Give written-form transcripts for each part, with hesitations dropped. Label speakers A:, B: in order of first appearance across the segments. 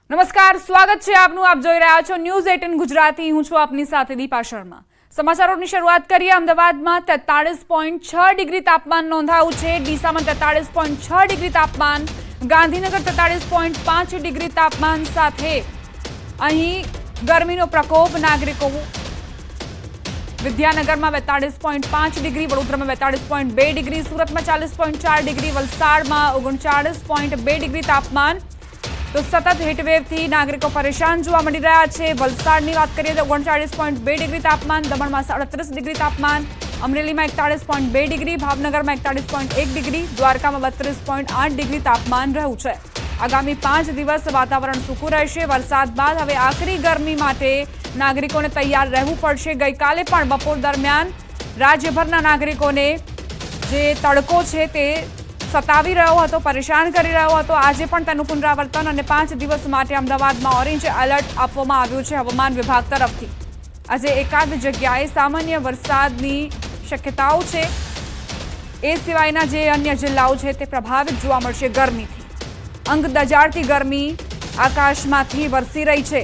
A: નમસ્કાર, સ્વાગત છે આપનું. આપ જોઈ રહ્યા છો ન્યૂઝ 18 ગુજરાતી. હું છું આપની સાથે દીપા શર્મા. સમાચારોની શરૂઆત કરીએ. અમદાવાદમાં 43.6 ડિગ્રી તાપમાન નોંધાયું છે. ડીસામાં 43.6 ડિગ્રી તાપમાન, ગાંધીનગર 43.5 ડિગ્રી તાપમાન સાથે અહીં ગરમીનો પ્રકોપ. નાગરિકો વિદ્યાનગરમાં 42.5 ડિગ્રી, વડોદરામાં 42.2 ડિગ્રી, સુરતમાં 40.4 ડિગ્રી, વલસાડમાં 39.2 ડિગ્રી તાપમાન. તો સતત હીટવેવથી નાગરિકો પરેશાન જોવા મળી રહ્યા છે. વલસાડની વાત કરીએ તો 39.2 ડિગ્રી તાપમાન, દમણમાં 37 ડિગ્રી તાપમાન, અમરેલીમાં 41.2 ડિગ્રી, ભાવનગરમાં 41.1 ડિગ્રી, દ્વારકામાં 32.8 ડિગ્રી તાપમાન રહ્યું છે. આગામી 5 દિવસ વાતાવરણ સૂકું રહેશે. વરસાદ બાદ હવે આકરી ગરમી માટે નાગરિકોને તૈયાર રહેવું પડશે. ગઈકાલે પણ બપોર દરમિયાન રાજ્યભરના નાગરિકોને જે તડકો છે તે સતાવી રહ્યો હતો, પરેશાન કરી રહ્યો હતો. આજે પણ તેનું પુનરાવર્તન અને 5 દિવસ માટે અમદાવાદમાં ઓરેન્જ એલર્ટ આપવામાં આવ્યું છે હવામાન વિભાગ તરફથી. આજે એકાદ જગ્યાએ સામાન્ય વરસાદની શક્યતાઓ છે. એ સિવાયના જે અન્ય જિલ્લાઓ છે તે પ્રભાવિત જોવા મળશે ગરમીથી. અંગ દજાડતી ગરમી આકાશમાંથી વરસી રહી છે.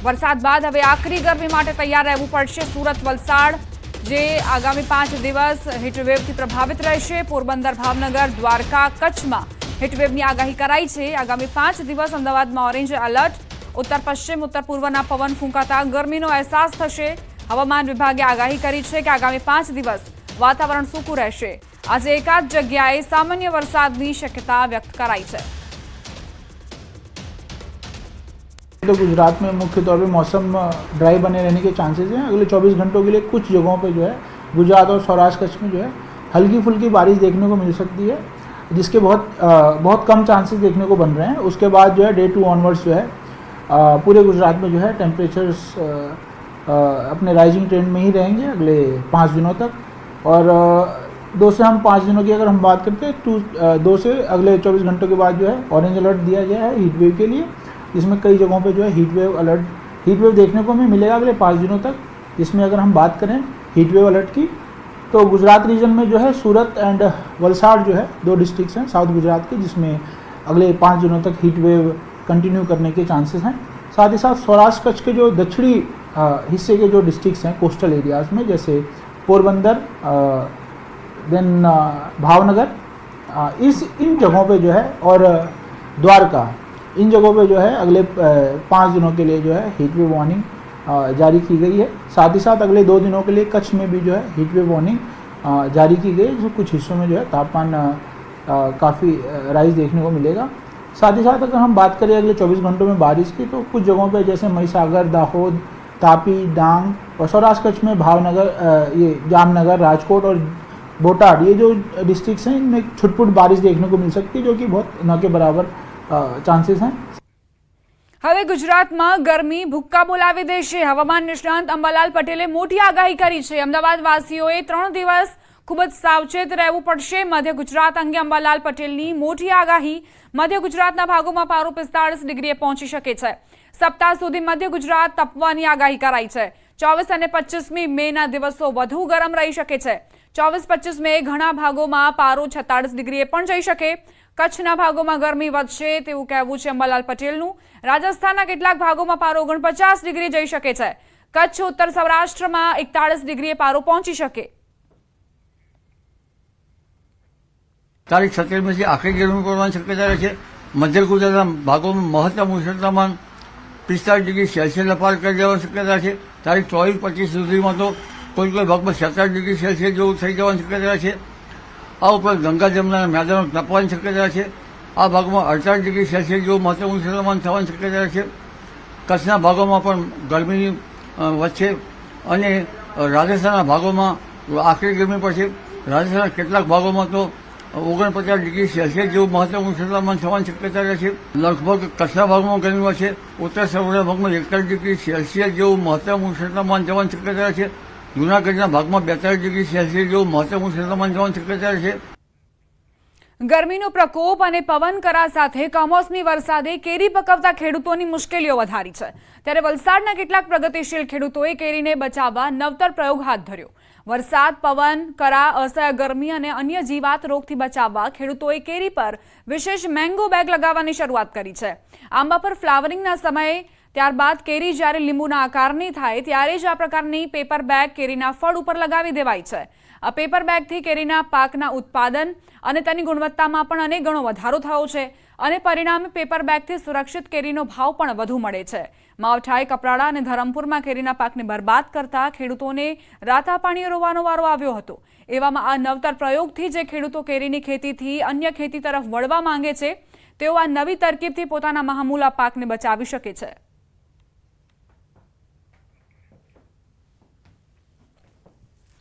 A: વરસાદ બાદ હવે આકરી ગરમી માટે તૈયાર રહેવું પડશે. સુરત, વલસાડ જે આગામી 5 દિવસ હીટવેવથી પ્રભાવિત રહેશે. પોરબંદર, ભાવનગર, દ્વારકા, કચ્છમાં હીટવેવની આગાહી કરાઈ છે. આગામી 5 દિવસ અમદાવાદમાં ઓરેન્જ એલર્ટ. ઉત્તર પશ્ચિમ, ઉત્તર પૂર્વના પવન ફૂંકાતા ગરમીનો અહેસાસ થશે. હવામાન વિભાગે આગાહી કરી છે કે આગામી 5 દિવસ વાતાવરણ સૂકું રહેશે. આજે એકાદ જગ્યાએ સામાન્ય વરસાદની શક્યતા વ્યક્ત કરાઈ છે.
B: तो गुजरात में मुख्य तौर पे मौसम ड्राई बने रहने के चांसेस हैं. अगले 24 घंटों के लिए कुछ जगहों पे जो है गुजरात और सौराष्ट्र कच्छ में जो है हल्की फुल्की बारिश देखने को मिल सकती है, जिसके बहुत कम चांसेस देखने को बन रहे हैं. उसके बाद जो है डे 2 ऑनवर्ड्स जो है पूरे गुजरात में जो है टेम्परेचर्स अपने राइजिंग ट्रेंड में ही रहेंगे अगले 5 दिनों तक. और 2 से हम 5 दिनों की अगर हम बात करते हैं, 2 से अगले 24 घंटों के बाद जो है ऑरेंज अलर्ट दिया गया है हीट वेव के लिए. इसमें कई जगहों पे जो है हीट वेव देखने को हमें मिलेगा अगले 5 दिनों तक. इसमें अगर हम बात करें हीट वेव अलर्ट की, तो गुजरात रीजन में जो है सूरत एंड वलसाड़ जो है 2 डिस्ट्रिक्ट्स हैं साउथ गुजरात के, जिसमें अगले 5 दिनों तक हीट वेव कंटिन्यू करने के चांसेस हैं. साथ ही साथ सौराष्ट्र कच्छ के जो दक्षिणी हिस्से के जो डिस्ट्रिक्ट्स हैं कोस्टल एरियाज़ में, जैसे पोरबंदर, देन भावनगर, इन जगहों पे जो है और द्वारका, इन जगहों पे जो है अगले 5 दिनों के लिए जो है हीट वेव वार्निंग जारी की गई है. साथ ही साथ अगले 2 दिनों के लिए कच्छ में भी जो है हीट वेव वार्निंग जारी की गई है, जो कुछ हिस्सों में जो है तापमान काफ़ी राइज देखने को मिलेगा. साथ ही साथ अगर हम बात करें अगले 24 घंटों में बारिश की, तो कुछ जगहों पे जैसे महिसागर, दाहोद, तापी, डांग और सौराष्ट्र कच्छ में भावनगर, ये जामनगर, राजकोट और बोटाड, ये जो डिस्ट्रिक्ट्स हैं इनमें छुटपुट बारिश देखने को मिल सकती है, जो कि बहुत न के बराबर चांसेस हैं.
A: હવે ગુજરાતમાં ગરમી ભૂક્કા બોલાવી દેશે. હવામાન નિષ્ણાંત અંબાલાલ પટેલે મોટી આગાહી કરી છે. અમદાવાદ વાસીઓએ 3 દિવસ ખૂબ જ સાવચેત રહેવું પડશે. મધ્ય ગુજરાત અંગે અંબાલાલ પટેલની મોટી આગાહી. મધ્ય ગુજરાતના ભાગોમાં પારો 45 ડિગ્રીએ પહોંચી શકે છે. સપ્તાહ સુધી મધ્ય ગુજરાત તપવાની આગાહી કરાઈ છે. 24 અને 25મી મેના દિવસો વધુ ગરમ રહી શકે છે. 24-25 મે ઘણા ભાગોમાં પારો 46 ડિગ્રીએ પણ જઈ શકે. કચ્છના ભાગોમાં ગરમી વધશે તેવું કહેવું છે અંબાલાલ પટેલનું. રાજસ્થાનના કેટલાક ભાગોમાં પારો 49 ડિગ્રી જઈ શકે છે. કચ્છ, ઉત્તર સૌરાષ્ટ્રમાં 41 ડિગ્રીએ પારો પહોંચી શકે.
C: તારીખ 17 થી આખરી ગરમી પડવાની શક્યતા રહે છે. મધ્ય ગુજરાતના ભાગોમાં મહત્તમ ઉષ્ણતામાન 45 ડિગ્રી સેલ્સિયસ પાર કરી જવાની શક્યતા છે. તારીખ 24-25 સુધીમાં તો કોઈ ભાગમાં 47 ડિગ્રી સેલ્સિયસ જેવું થઈ જવાની શક્યતા છે. આ ઉપરાંત ગંગા જમુના મેદાનો તપવાની શક્યતા છે. આ ભાગમાં 48 ડિગ્રી સેલ્સિયસ જેવું મહત્તમ ઉષ્ણતામાન થવાની શક્યતા છે. કચ્છના ભાગોમાં પણ ગરમીની વચ્ચે અને રાજસ્થાનના ભાગોમાં આખરી ગરમી પડશે. રાજસ્થાનના કેટલાક ભાગોમાં તો 49 ડિગ્રી સેલ્સિયસ જેવું મહત્તમ ઉષ્ણતામાન થવાની શક્યતા રહે છે. લગભગ કચ્છના ભાગમાં ગરમી વધશે. ઉત્તર સૌરાષ્ટ્રના ભાગમાં 41 ડિગ્રી સેલ્સિયસ જેવું મહત્તમ ઉષ્ણતામાન જવાની શક્યતા રહે છે. જૂનાગઢના ભાગમાં 42 ડિગ્રી સેલ્સિયસ જેવું મહત્તમ ઉષ્ણતામાન જવાની શક્યતા છે.
A: ગરમીનો પ્રકોપ અને પવન કરા સાથે કમોસમી વરસાદે કેરી પકવતા ખેડૂતોની મુશ્કેલીઓ વધારી છે। ત્યારે વલસાડના કેટલાક પ્રગતિશીલ ખેડૂતોએ કેરીને બચાવવા નવતર પ્રયોગ હાથ ધર્યો। વરસાદ, પવન કરા, અસહ્ય ગરમી અને અન્ય જીવાત રોગથી બચાવવા ખેડૂતોએ કેરી પર વિશેષ મેંગો બેગ લગાવવાની શરૂઆત કરી છે। આંબા પર ફ્લાવરિંગના સમયે ત્યારબાદ કેરી જ્યારે લીંબુના આકારની થાય ત્યારે જ આ પ્રકારની પેપર બેગ કેરીના ફળ ઉપર લગાવી દેવાય છે। આ પેપર બેગથી કેરીના પાકના ઉત્પાદન અને તેની ગુણવત્તામાં પણ અનેક ગણો વધારો થયો છે અને પરિણામે પેપર બેગથી સુરક્ષિત કેરીનો ભાવ પણ વધુ મળે છે। માવઠાએ કપરાડા અને ધરમપુરમાં કેરીના પાકને બરબાદ કરતા ખેડૂતોને રાતા પાણીએ રોવાનો વારો આવ્યો હતો। એવામાં આ નવતર પ્રયોગથી જે ખેડૂતો કેરીની ખેતીથી અન્ય ખેતી તરફ વળવા માંગે છે તેઓ આ નવી તરકીબથી પોતાના મહામૂલા પાકને બચાવી શકે છે।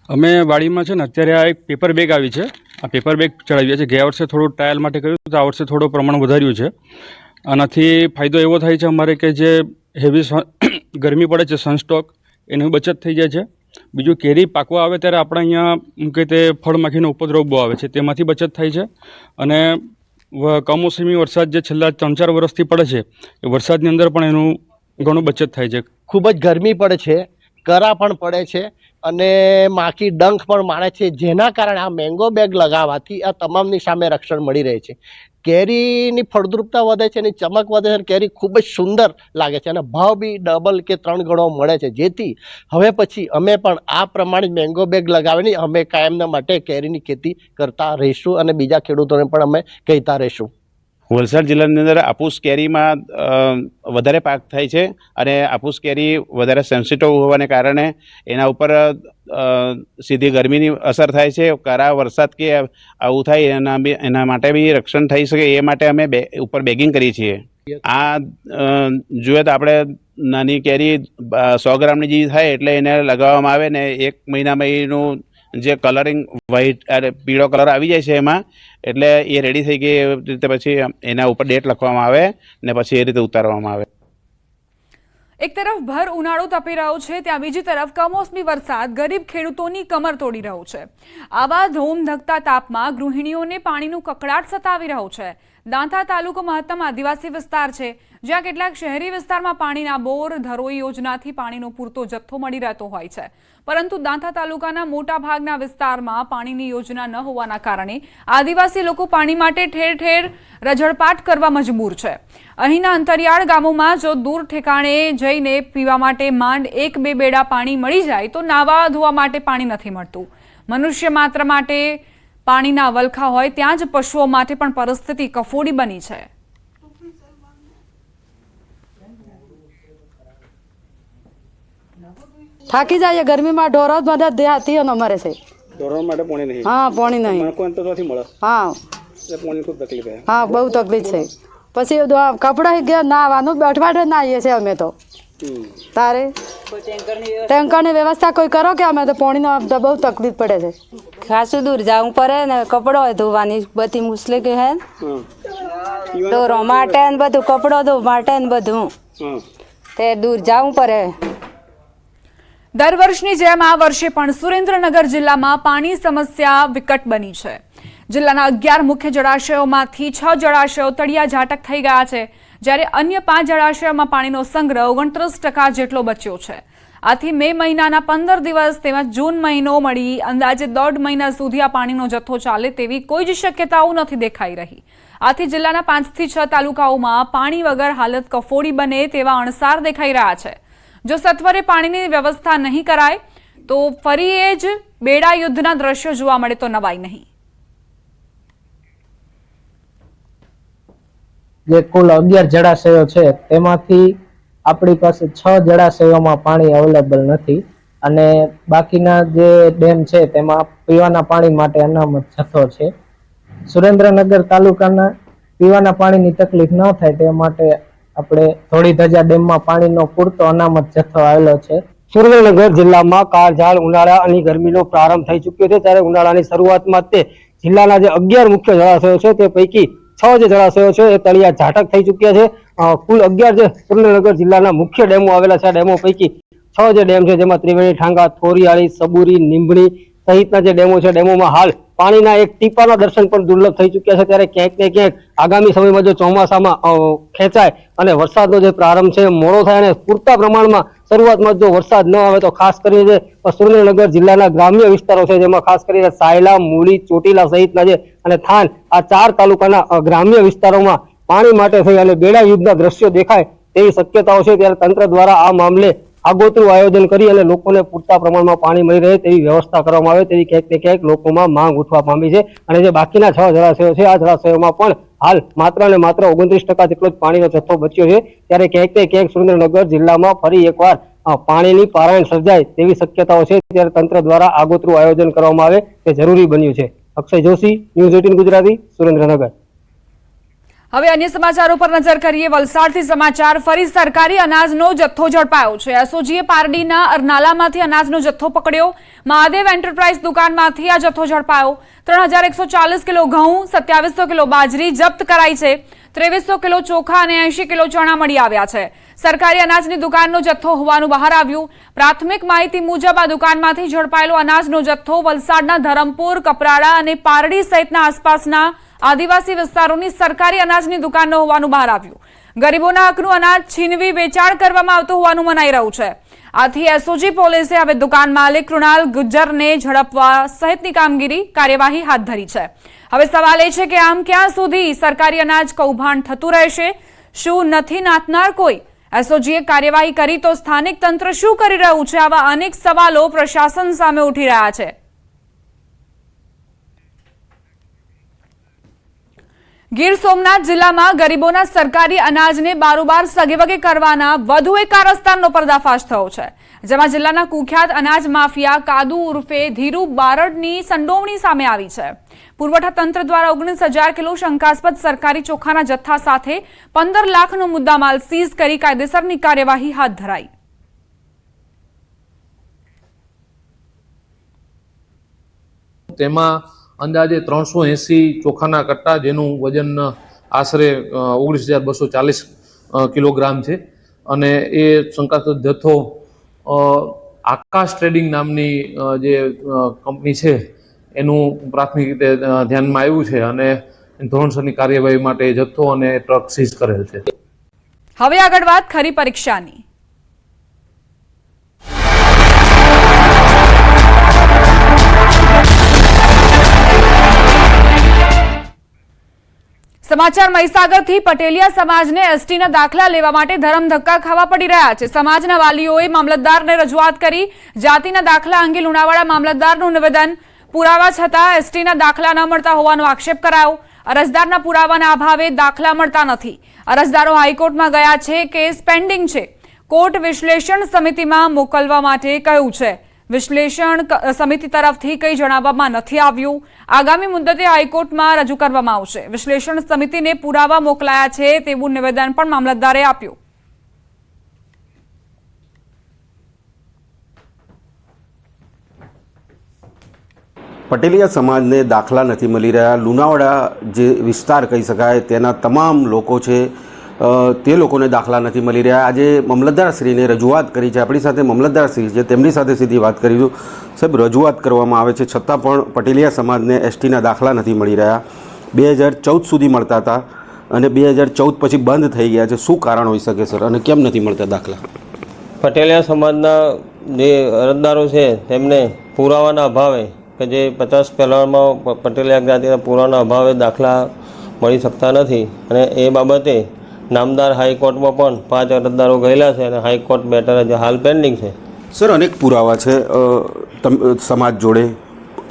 D: અમે વાડીમાં છે ને અત્યારે આ એક પેપર બેગ આવી છે। આ પેપર બેગ ચડાવીએ છીએ। ગયા વર્ષે થોડું ટ્રાયલ માટે કર્યું તો આ વર્ષે થોડું પ્રમાણ વધાર્યું છે। આનાથી ફાયદો એવો થાય છે અમારે કે જે હેવી ગરમી પડે છે, સનસ્ટ્રોક, એની બચત થઈ જાય છે। બીજું કેરી પાકવા આવે ત્યારે આપણે અહીંયા કે તે ફળમાખીનો ઉપદ્રવ બહુ આવે છે, તેમાંથી બચત થાય છે। અને કમોસમી વરસાદ જે છેલ્લા 3-4 વર્ષથી પડે છે એ વરસાદની અંદર પણ એનું ઘણું બચત થાય છે।
E: ખૂબ જ ગરમી પડે છે, કરા પણ પડે છે અને માખી ડંખ પણ મારે છે, જેના કારણે આ મેંગો બેગ લગાવવાથી આ તમામની સામે રક્ષણ મળી રહે છે। કેરીની ફળદ્રુપતા વધે છે, એની ચમક વધે છે, કેરી ખૂબ જ સુંદર લાગે છે અને ભાવ બી 2 કે 3 ગણો મળે છે। જેથી હવે પછી અમે પણ આ પ્રમાણે મેંગો બેગ લગાવીને અમે કાયમના માટે કેરીની ખેતી કરતા રહીશું અને બીજા ખેડૂતોને પણ અમે કહેતા રહીશું।
F: વલસાડ જિલ્લાની અંદર આફૂસ કેરીમાં વધારે પાક થાય છે અને આફૂસ કેરી વધારે સેન્સિટિવ હોવાને કારણે એના ઉપર સીધી ગરમીની અસર થાય છે। કરા, વરસાદ કે આવું થાય એના માટે બી રક્ષણ થઈ શકે એ માટે અમે ઉપર બેગિંગ કરીએ છીએ। આ જોઈએ તો આપણે નાની કેરી 100 ગ્રામની જે થાય એટલે એને લગાવવામાં આવે ને 1 મહિનામાં એનું જે કલરિંગ વ્હાઈટ પીળો કલર આવી જાય છે એમાં, એટલે એ રેડી થઈ ગઈ એ રીતે પછી એના ઉપર ડેટ લખવામાં આવે ને પછી એ રીતે ઉતારવામાં આવે।
A: એક તરફ ભર ઉનાળો તપી રહ્યો છે ત્યાં બીજી તરફ કમોસમી વરસાદ ગરીબ ખેડૂતોની કમર તોડી રહ્યો છે। આવા ધોમધકતા તાપમાં ગૃહિણીઓને પાણીનું કકળાટ સતાવી રહ્યો છે। દાંતા તાલુકો મહત્તમ આદિવાસી વિસ્તાર છે, જ્યાં કેટલાક શહેરી વિસ્તારમાં પાણીના બોર, ધરોઈ યોજનાથી પાણીનો પૂરતો જથ્થો મળી રહેતો હોય છે, પરંતુ દાંતા તાલુકાના મોટા ભાગના વિસ્તારમાં પાણીની યોજના ન હોવાના કારણે આદિવાસી લોકો પાણી માટે ઠેર ઠેર રઝળપાટ કરવા મજબૂર છે। અહીંના અંતરિયાળ ગામોમાં જો દૂર ઠેકાણે જઈને પીવા માટે માંડ 1-2 બેડા પાણી મળી જાય તો નાવા ધોવા માટે પાણી નથી મળતું। મનુષ્ય માત્ર માટે પાણીના વલખા હોય ત્યાં જ પશુઓ માટે પણ પરિસ્થિતિ કફોડી બની છે।
G: થાકી જાય ગરમી में ढोरो मदद देहाती हो मरे से
H: ढोरो માટે પાણી નહીં।
G: हाँ पानी नहीं
H: કોણ તો નથી મળે।
G: हाँ
H: એટલે પાણી ખૂબ તકલીફ છે।
G: हाँ बहुत तकलीफ है। પછી કપડા ગયા નાવાનું અઠવાડિયે નાહીએ છે અમે તો। તારે ટેન્કરની વ્યવસ્થા કોઈ કરો કે અમે તો પાણીનો બહુ તકલીફ પડે છે।
I: ખાસું દૂર જવું પડે ને કપડો ધોવાની બધી મુશ્કેલી હે તો માટે ને બધું કપડો ધોવા માટે ને બધું તે દૂર જવું પડે।
A: દર વર્ષની જેમ આ વર્ષે પણ સુરેન્દ્રનગર જિલ્લામાં પાણી સમસ્યા વિકટ બની છે। જિલ્લાના 11 મુખ્ય જળાશયોમાંથી 6 જળાશયો તળિયા ઝાટક થઈ ગયા છે, જ્યારે અન્ય 5 જળાશયોમાં પાણીનો સંગ્રહ 29% જેટલો બચ્યો છે। આથી મે મહિનાના 15 દિવસ તેમજ જૂન મહિનો મળી અંદાજે 1.5 મહિના સુધી આ પાણીનો જથ્થો ચાલે તેવી કોઈ જ શક્યતાઓ નથી દેખાઈ રહી। આથી જિલ્લાના 5 થી 6 તાલુકાઓમાં પાણી વગર હાલત કફોડી બને તેવા અણસાર દેખાઈ રહ્યા છે। જો સત્વરે પાણીની વ્યવસ્થા નહીં કરાય તો ફરી એ જ બેડા યુદ્ધના દ્રશ્યો જોવા મળે તો નવાઈ નહીં।
J: જે કુલ 11 જળાશયો છે તેમાંથી આપણી પાસે 6 જળાશયોમાં પાણી અવેલેબલ નથી અને બાકીના જે ડેમ છે તેમાં પીવાના પાણી માટે અનામત જથ્થો છે। સુરેન્દ્રનગર તાલુકાના પીવાના પાણીની તકલીફ ન થાય તે માટે આપણે ધોળીધજા ડેમમાં પાણીનો પૂરતો અનામત જથ્થો આવેલો છે।
K: સુરેન્દ્રનગર જિલ્લામાં કાળઝાળ ઉનાળા અને ગરમીનો પ્રારંભ થઈ ચૂક્યો છે, ત્યારે ઉનાળાની શરૂઆતમાં તે જિલ્લાના જે 11 મુખ્ય જળાશયો છે તે પૈકી 6 જે જળાશયો છે એ તળિયા ઝાટક થઈ ચૂક્યા છે। કુલ 11 જે સુરેન્દ્રનગર જિલ્લાના મુખ્ય ડેમો આવેલા છે, આ ડેમો પૈકી 6 જે ડેમ છે જેમાં ત્રિવેણી, ઠાંગા, થોરિયાળી, સબુરી, નીંભણી સહિતના જે ડેમો છે ડેમોમાં હાલ પાણીના એક ટીપાના દર્શન પણ દુર્લભ થઈ ચૂક્યા છે. ત્યારે ક્યાંક ને ક્યાંક આગામી સમયમાં જો ચોમાસામાં ખેંચાય અને વરસાદનો જે પ્રારંભ છે મોડો થાય અને પૂરતા પ્રમાણમાં શરૂઆતમાં જો વરસાદ ન આવે તો ખાસ કરીને સુરેન્દ્રનગર જિલ્લાના ગ્રામ્ય વિસ્તારો છે જેમાં ખાસ કરીને સાયલા, મૂળી, ચોટીલા સહિતના જે અને થાન આ 4 તાલુકાના ગ્રામ્ય વિસ્તારોમાં પાણી માટે થઈ અને બેડા યુદ્ધના દ્રશ્યો દેખાય તેવી શક્યતાઓ છે. ત્યારે તંત્ર દ્વારા આ મામલે આગોતરું આયોજન કરી અને લોકોને પૂરતા પ્રમાણમાં પાણી મળી રહે તેવી વ્યવસ્થા કરવામાં આવે તેવી ક્યાંક ને ક્યાંક લોકોમાં માંગ ઉઠવા પામી છે. અને જે બાકીના 6 જળાશયો છે આ જળાશયોમાં પણ હાલ માત્ર ને માત્ર 29% જેટલો જ પાણીનો જથ્થો બચ્યો છે. ત્યારે ક્યાંક ને ક્યાંક સુરેન્દ્રનગર જિલ્લામાં ફરી એકવાર પાણીની પારાયણ સર્જાય તેવી શક્યતાઓ છે. ત્યારે તંત્ર દ્વારા આગોતરું આયોજન કરવામાં આવે તે જરૂરી બન્યું છે. અક્ષય જોશી, ન્યૂઝ 18 ગુજરાતી, સુરેન્દ્રનગર.
A: હવે અન્ય સમાચારો પર નજર કરીએ. વલસાડથી સમાચાર. ફરી સરકારી અનાજનો જથ્થો ઝડપાયો છે. એસઓજીએ પારડીના અરનાલામાંથી અનાજનો જથ્થો પકડ્યો. મહાદેવ એન્ટરપ્રાઇઝ દુકાનમાંથી આ જથ્થો ઝડપાયો. 3140 કિલો ઘઉં, 2700 કિલો બાજરી જપ્ત કરાઈ છે. 2300 કિલો ચોખા અને 80 કિલો ચણા મળી આવ્યા છે. સરકારી અનાજની દુકાનનો જથ્થો હોવાનું બહાર આવ્યું. પ્રાથમિક માહિતી મુજબ આ દુકાનમાંથી ઝડપાયેલો અનાજનો જથ્થો વલસાડના ધરમપુર, કપરાડા અને પારડી સહિતના આસપાસના આદિવાસી વિસ્તારોની સરકારી અનાજની દુકાનનો હોવાનું બહાર આવ્યું. ગરીબોના હકનું અનાજ છીનવી વેચાણ કરવામાં આવતું હોવાનું મનાઈ રહ્યું છે. આથી એસઓજી પોલીસે હવે દુકાન માલિક કૃણાલ ગુજ્જરને ઝડપવા સહિતની કાર્યવાહી હાથ ધરી છે. હવે સવાલ એ છે કે આમ ક્યાં સુધી સરકારી અનાજ કૌભાંડ થતું રહેશે? શું નથી નાથનાર કોઈ? એસઓજીએ કાર્યવાહી કરી તો સ્થાનિક તંત્ર શું કરી રહ્યું છે? આવા અનેક સવાલો પ્રશાસન સામે ઉઠી રહ્યા છે. ગીર સોમનાથ જિલ્લામાં ગરીબોના સરકારી અનાજને બારોબાર સગેવગે કરવાના વધુ એક કારસ્તાનનો પર્દાફાશ થયો છે. જેમાં જિલ્લાના કુખ્યાત અનાજ માફિયા કાદુ ઉર્ફે ધીરુ બારડની સંડોવણી સામે આવી છે. પુરવઠા તંત્ર દ્વારા 19,000 કિલો શંકાસ્પદ સરકારી ચોખાના જથ્થા સાથે 15 લાખનો મુદ્દામાલ સીઝ કરી કાયદેસરની કાર્યવાહી હાથ ધરાઈ.
L: તેમાં અંદાજે 380 ચોખાના કટ્ટા જેનું વજન આશરે 19,240 કિલોગ્રામ છે. અને એ શંકાસ્પદ જથ્થો આકાશ ટ્રેડિંગ નામની જે કંપની છે એનું પ્રાથમિક રીતે ધ્યાનમાં આવ્યું છે અને ધોરણસરની કાર્યવાહી માટે જથ્થો અને ટ્રક સીઝ કરેલ છે.
A: હવે આગળ વાત ખરી પરીક્ષાની. સમાચાર મહીસાગરથી. પટેલિયા સમાજને એસટીના દાખલા લેવા માટે ધરમધક્કા ખાવા પડી રહ્યા છે. સમાજના વાલીઓએ મામલતદારને રજૂઆત કરી. જાતિના દાખલા અંગે લુણાવાડા મામલતદારનું નિવેદન. પુરાવા છતાં એસટીના દાખલા ન મળતા હોવાનો આક્ષેપ કરાયો. અરજદારના પુરાવાના અભાવે દાખલા મળતા નથી. અરજદારો હાઈકોર્ટમાં ગયા છે. કેસ પેન્ડિંગ છે. કોર્ટ વિશ્લેષણ સમિતિમાં મોકલવા માટે કહ્યું છે. વિશ્લેષણ સમિતિ તરફથી કંઈ જણાવવામાં નથી આવ્યું. આગામી મુદ્દતે હાઈકોર્ટમાં રજૂ કરવામાં આવશે. વિશ્લેષણ સમિતિને પુરાવા મોકલાયા છે તેવું નિવેદન પણ મામલતદારે આપ્યું.
M: પટેલિયા સમાજને દાખલા નથી મળી રહ્યા. લુણાવાડા જે વિસ્તાર કહી શકાય તેના તમામ લોકો છે તે લોકોને દાખલા નથી મળી રહ્યા. આજે મામલતદારશ્રીને રજૂઆત કરી છે. આપણી સાથે મામલતદારશ્રી છે, તેમની સાથે સીધી વાત કરીશું. સાહેબ, રજૂઆત કરવામાં આવે છે છતાં પણ પટેલિયા સમાજને એસટીના દાખલા નથી મળી રહ્યા. 2014 સુધી મળતા હતા અને 2014 પછી બંધ થઈ ગયા છે. શું કારણ હોઈ શકે સર, અને કેમ નથી મળતા દાખલા?
N: પટેલિયા સમાજના જે અરજદારો છે તેમને પુરાવાના અભાવે કે જે 50 પહેલાંમાં પટેલિયા જ્ઞાતિના પુરાવાના અભાવે દાખલા મળી શકતા નથી. અને એ બાબતે નામદાર હાઈકોર્ટમાં પણ 5 અરજદારો ગયેલા છે અને હાઈકોર્ટ મેટર જે હાલ પેન્ડિંગ છે.
M: સર, અનેક પુરાવા છે સમાજ જોડે,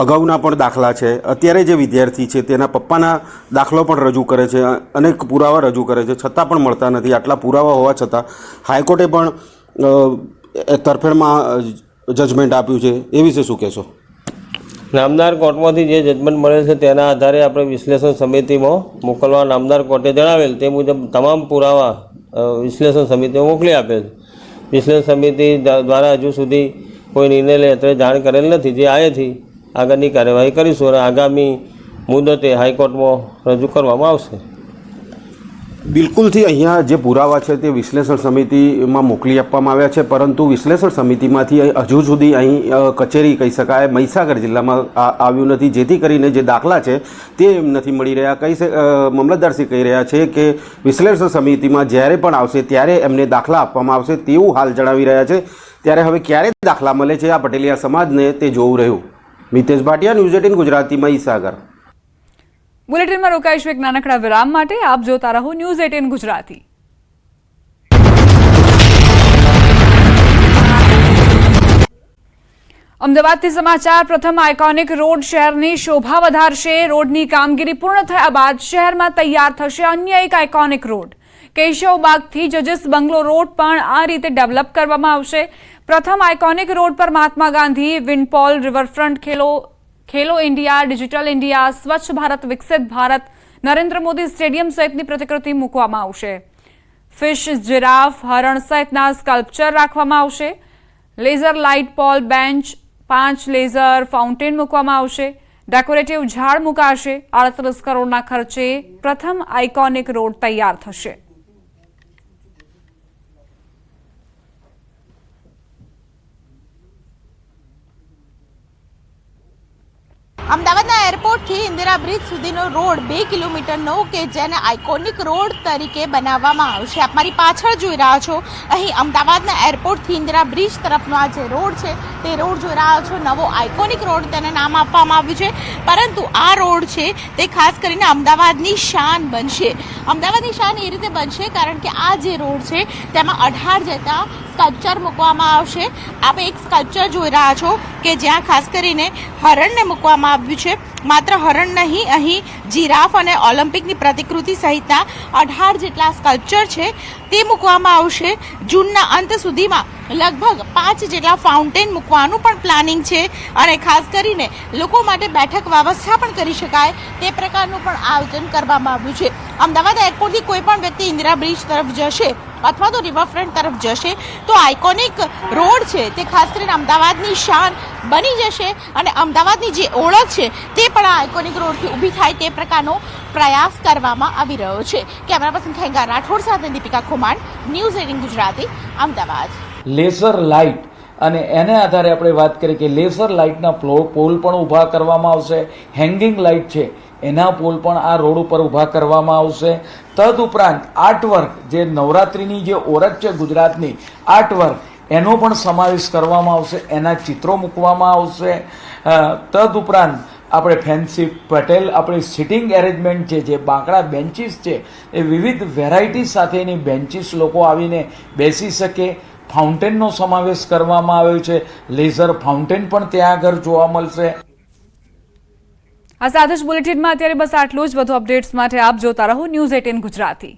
M: અગાઉના પણ દાખલા છે. અત્યારે જે વિદ્યાર્થી છે તેના પપ્પાના દાખલો પણ રજૂ કરે છે, અનેક પુરાવા રજૂ કરે છે, છતાં પણ મળતા નથી. આટલા પુરાવા હોવા છતાં હાઈકોર્ટે પણ તરફેણમાં જજમેન્ટ આપ્યું છે. એ વિશે શું કહેશો?
N: નામદાર કોર્ટમાંથી જે જજમેન્ટ મળેલ છે તેના આધારે આપણે વિશ્લેષણ સમિતિમાં મોકલવા નામદાર કોર્ટે જણાવેલ તે મુજબ તમામ પુરાવા વિશ્લેષણ સમિતિમાં મોકલી આપેલ. વિશ્લેષણ સમિતિ દ્વારા હજુ સુધી કોઈ નિર્ણય લે અત્યારે જાણ કરેલ નથી. જે આયેથી આગળની કાર્યવાહી કરીશું અને આગામી મુદતે હાઈકોર્ટમાં રજૂ કરવામાં આવશે.
M: બિલકુલથી અહીંયા જે પુરાવા છે તે વિશ્લેષણ સમિતિમાં મોકલી આપવામાં આવ્યા છે, પરંતુ વિશ્લેષણ સમિતિમાંથી હજુ સુધી અહીં કચેરી કહી શકાય મહીસાગર જિલ્લામાં આવ્યું નથી, જેથી કરીને જે દાખલા છે તે એમ નથી મળી રહ્યા. મામલતદારશ્રી કહી રહ્યા છે કે વિશ્લેષણ સમિતિમાં જ્યારે પણ આવશે ત્યારે એમને દાખલા આપવામાં આવશે તેવું હાલ જણાવી રહ્યા છે. ત્યારે હવે ક્યારે દાખલા મળે છે આ પટેલિયા સમાજને તે જોવું રહ્યું. મિતેશ ભાટિયા, ન્યૂઝ 18 ગુજરાતી, મહીસાગર.
A: બુલેટિનમાં રોકાઈશું એક નાનકડા વિરામ માટે. આપ જોતા રહો ન્યૂઝ 18 ગુજરાતી. અમદાવાદથી સમાચાર. પ્રથમ આઇકોનિક રોડ શહેરની શોભા વધારશે. રોડની કામગીરી પૂર્ણ થયા બાદ શહેરમાં તૈયાર થશે અન્ય એક આઇકોનિક રોડ. કેશવબાગથી જજીસ બંગલો રોડ પણ આ રીતે ડેવલપ કરવામાં આવશે. પ્રથમ આઇકોનિક રોડ પર મહાત્મા ગાંધી, વિન્ડપોલ, રિવરફ્રન્ટ, ખેલો ઇન્ડિયા, ડિજિટલ ઇન્ડિયા, સ્વચ્છ ભારત, વિકસિત ભારત, નરેન્દ્ર મોદી સ્ટેડિયમ સહિતની પ્રતિકૃતિ મૂકવામાં આવશે. ફિશ, જીરાફ, હરણ સહિતના સ્કલ્પચર રાખવામાં આવશે. Laser light pole, bench, 5 laser fountain મૂકવામાં આવશે. ડેકોરેટિવ ઝાડ મુકાશે. 38 કરોડના ખર્ચે પ્રથમ આઇકોનિક રોડ તૈયાર થશે.
O: અમદાવાદના એરપોર્ટથી ઇન્દિરા બ્રિજ સુધીનો રોડ 2 કિલોમીટરનો કે જેને આઇકોનિક રોડ તરીકે બનાવવામાં આવશે. આપ મારી પાછળ જોઈ રહ્યા છો, અહીં અમદાવાદના એરપોર્ટથી ઇન્દિરા બ્રિજ તરફનો આ જે રોડ છે તે રોડ જોઈ રહ્યા છો. નવો આઇકોનિક રોડ તેને નામ આપવામાં આવ્યું છે, પરંતુ આ રોડ છે તે ખાસ કરીને અમદાવાદની શાન બનશે. અમદાવાદની શાન એ રીતે બનશે કારણ કે આ જે રોડ છે તેમાં 18 જેટલા સ્કલ્પચર મૂકવામાં આવશે. આપ એક સ્કલ્પચર જોઈ રહ્યા છો કે જ્યાં ખાસ કરીને હરણને મૂકવામાં આવ્યું છે. માત્ર હરણ નહીં, અહીં જીરાફ અને ઓલિમ્પિકની પ્રતિકૃતિ સહિતના 18 જેટલા સ્કલ્પચર છે તે મૂકવામાં આવશે. જૂનના અંત સુધીમાં લગભગ 5 જેટલા ફાઉન્ટેન મૂકવાનું પણ પ્લાનિંગ છે અને ખાસ કરીને લોકો માટે બેઠક વ્યવસ્થા પણ કરી શકાય તે પ્રકારનું પણ આયોજન કરવામાં આવ્યું છે. અમદાવાદ એરપોર્ટથી કોઈ પણ વ્યક્તિ ઇન્દિરા બ્રિજ તરફ જશે અથવા તો રિવરફ્રન્ટ તરફ જશે તો આઇકોનિક રોડ છે તે ખાસ કરીને અમદાવાદની શાન બની જશે અને અમદાવાદની જે ઓળખ છે તે પણ આ આઇકોનિક રોડથી ઊભી થાય તે પ્રકારનો પ્રયાસ કરવામાં આવી રહ્યો છે. કેમેરા પર્સન ખેંગા રાઠોડ સાથે Deepika Khuman, news 18 Gujarati, Ahmedabad.
P: Laser light અને એને આધારે આપણે વાત કરીએ કે લેસર લાઇટના પોલ પણ ઊભા કરવામાં આવશે. હેંગિંગ લાઇટ છે એના પોલ પણ આ રોડ ઉપર ઊભા કરવામાં આવશે. તદુપરાંત આર્ટવર્ક, જે નવરાત્રિની જે ઓળખ છે ગુજરાતની, આર્ટવર્ક એનો પણ સમાવેશ કરવામાં આવશે. એના ચિત્રો મૂકવામાં આવશે. તદુપરાંત આપણે ફેન્સી પટેલ આપણી સિટિંગ એરેન્જમેન્ટ છે, જે બાંકડા બેન્ચીસ છે એ વિવિધ વેરાયટી સાથેની બેન્ચીસ લોકો આવીને બેસી શકે. ફાઉન્ટેનનો સમાવેશ કરવામાં આવ્યો છે. લેઝર ફાઉન્ટેન પણ ત્યાં આગળ જોવા મળશે.
A: આ સાથે જ બુલેટિનમાં અત્યારે બસ આટલું જ. વધુ અપડેટ્સ માટે આપ જોતા રહો ન્યૂઝ 18 ગુજરાતી.